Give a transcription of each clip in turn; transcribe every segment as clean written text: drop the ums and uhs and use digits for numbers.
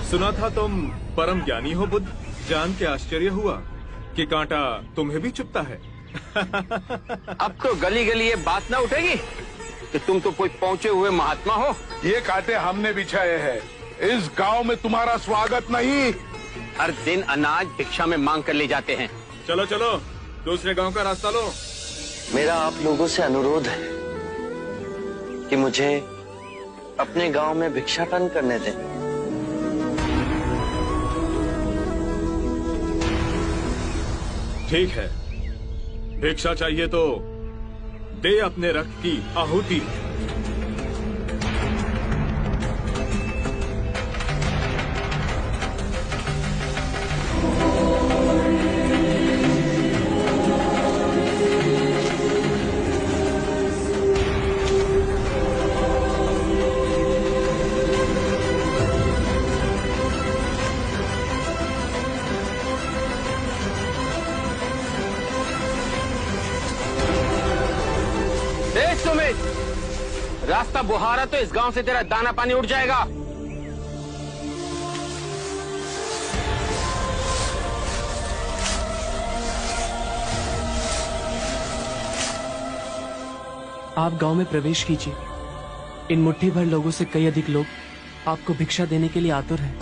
सुना था तुम परम ज्ञानी हो बुद्ध। जान के आश्चर्य हुआ कि कांटा तुम्हें भी चुभता है। अब तो गली गली ये बात ना उठेगी कि तुम तो कोई पहुंचे हुए महात्मा हो। ये कांटे हमने बिछाए हैं। इस गांव में तुम्हारा स्वागत नहीं। हर दिन अनाज भिक्षा में मांग कर ले जाते हैं। चलो चलो, दूसरे गांव का रास्ता लो। मेरा आप लोगों से अनुरोध है कि मुझे अपने गांव में भिक्षाटन करने दें। ठीक है, भिक्षा चाहिए तो दे अपने रक्त की आहुति। रास्ता बुहारा तो इस गांव से तेरा दाना पानी उड़ जाएगा। आप गांव में प्रवेश कीजिए। इन मुट्ठी भर लोगों से कई अधिक लोग आपको भिक्षा देने के लिए आतुर हैं।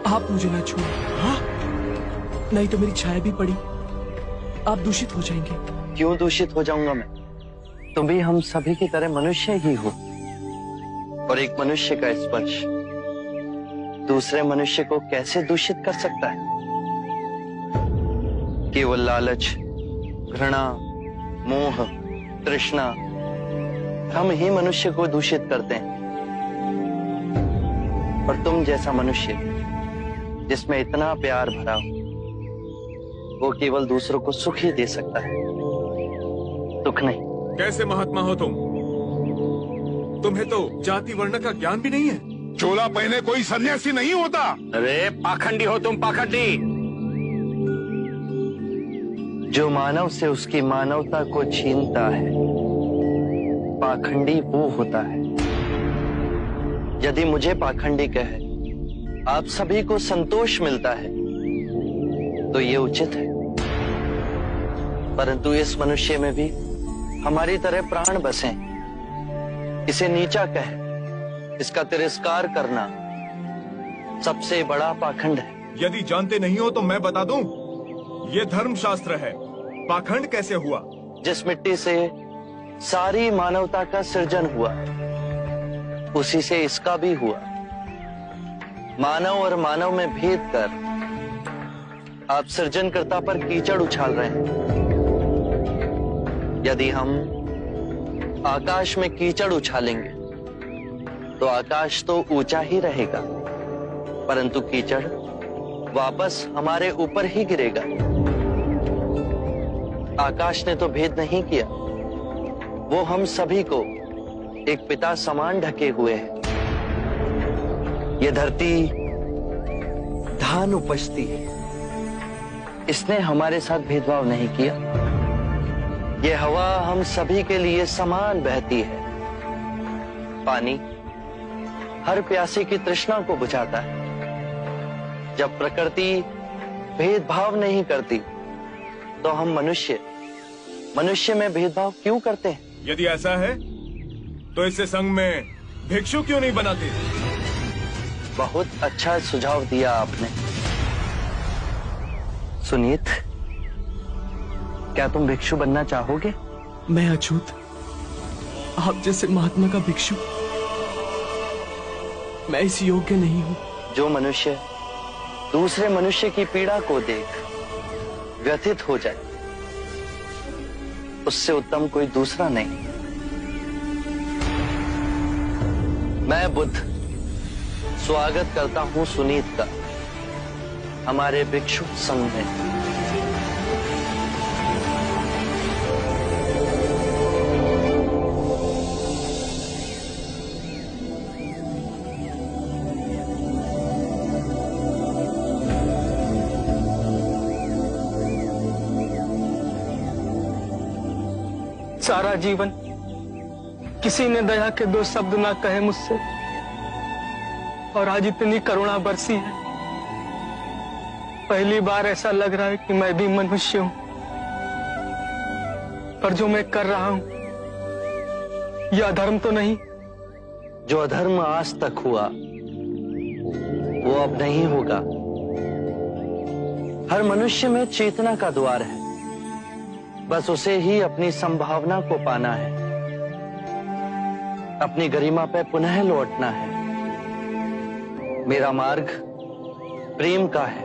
आप मुझे ना छूए। हाँ? नहीं तो मेरी छाया भी पड़ी, आप दूषित हो जाएंगे। क्यों दूषित हो जाऊंगा मैं? तुम भी हम सभी की तरह मनुष्य ही हो, और एक मनुष्य का स्पर्श दूसरे मनुष्य को कैसे दूषित कर सकता है? केवल लालच, घृणा, मोह, तृष्णा हम ही मनुष्य को दूषित करते हैं। और तुम जैसा मनुष्य जिसमें इतना प्यार भरा हो, वो केवल दूसरों को सुख ही दे सकता है, दुख नहीं। कैसे महात्मा हो तुम? तुम्हें तो जाति वर्ण का ज्ञान भी नहीं है। चोला पहने कोई सन्यासी नहीं होता। अरे पाखंडी हो तुम, पाखंडी। जो मानव से उसकी मानवता को छीनता है, पाखंडी वो होता है। यदि मुझे पाखंडी कहे आप सभी को संतोष मिलता है तो ये उचित है, परंतु इस मनुष्य में भी हमारी तरह प्राण बसे। इसे नीचा कहे, इसका तिरस्कार करना सबसे बड़ा पाखंड है। यदि जानते नहीं हो तो मैं बता दूं, ये धर्मशास्त्र है। पाखंड कैसे हुआ? जिस मिट्टी से सारी मानवता का सृजन हुआ, उसी से इसका भी हुआ। मानव और मानव में भेद कर आप सृजनकर्ता पर कीचड़ उछाल रहे हैं। यदि हम आकाश में कीचड़ उछालेंगे तो आकाश तो ऊंचा ही रहेगा, परंतु कीचड़ वापस हमारे ऊपर ही गिरेगा। आकाश ने तो भेद नहीं किया, वो हम सभी को एक पिता समान ढके हुए है। ये धरती धान उपजती है, इसने हमारे साथ भेदभाव नहीं किया। ये हवा हम सभी के लिए समान बहती है। पानी हर प्यासे की तृष्णा को बुझाता है। जब प्रकृति भेदभाव नहीं करती तो हम मनुष्य में भेदभाव क्यों करते हैं? यदि ऐसा है तो इससे संघ में भिक्षु क्यों नहीं बनाते? बहुत अच्छा सुझाव दिया आपने। सुनीत, क्या तुम भिक्षु बनना चाहोगे? मैं अछूत, आप जैसे महात्मा का भिक्षु मैं इस योग्य नहीं हूं। जो मनुष्य दूसरे मनुष्य की पीड़ा को देख व्यथित हो जाए, उससे उत्तम कोई दूसरा नहीं। मैं बुद्ध स्वागत करता हूं सुनीत का हमारे भिक्षु संघ में। सारा जीवन किसी ने दया के 2 शब्द ना कहे मुझसे, और आज इतनी करुणा बरसी है। पहली बार ऐसा लग रहा है कि मैं भी मनुष्य हूं, पर जो मैं कर रहा हूं यह अधर्म तो नहीं? जो अधर्म आज तक हुआ वो अब नहीं होगा। हर मनुष्य में चेतना का द्वार है, बस उसे ही अपनी संभावना को पाना है, अपनी गरिमा पे पुनः लौटना है। मेरा मार्ग प्रेम का है,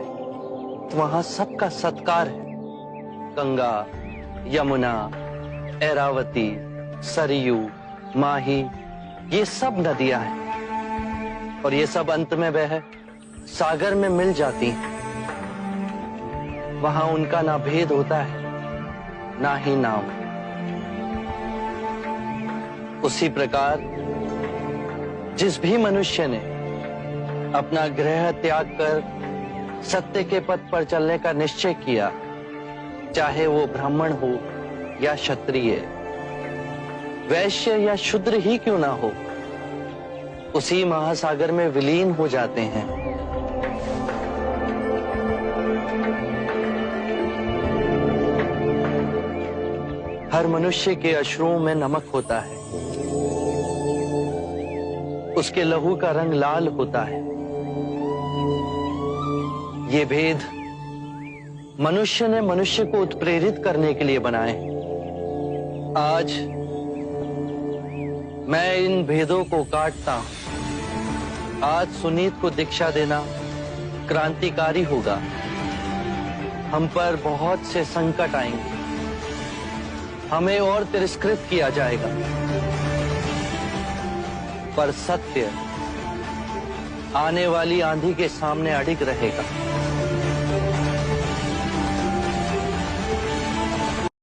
वहां सबका सत्कार है। गंगा, यमुना, ऐरावती, सरयू, माही, ये सब नदियां हैं, और ये सब अंत में वह सागर में मिल जाती हैं। वहां उनका ना भेद होता है, ना ही नाम। उसी प्रकार जिस भी मनुष्य ने अपना ग्रह त्याग कर सत्य के पथ पर चलने का निश्चय किया, चाहे वो ब्राह्मण हो या क्षत्रिय, वैश्य या शूद्र ही क्यों ना हो, उसी महासागर में विलीन हो जाते हैं। हर मनुष्य के अश्रुओं में नमक होता है, उसके लहू का रंग लाल होता है। ये भेद मनुष्य ने मनुष्य को उत्प्रेरित करने के लिए बनाए हैं। आज मैं इन भेदों को काटता हूं। आज सुनीत को दीक्षा देना क्रांतिकारी होगा। हम पर बहुत से संकट आएंगे, हमें और तिरस्कृत किया जाएगा, पर सत्य आने वाली आंधी के सामने अडिग रहेगा।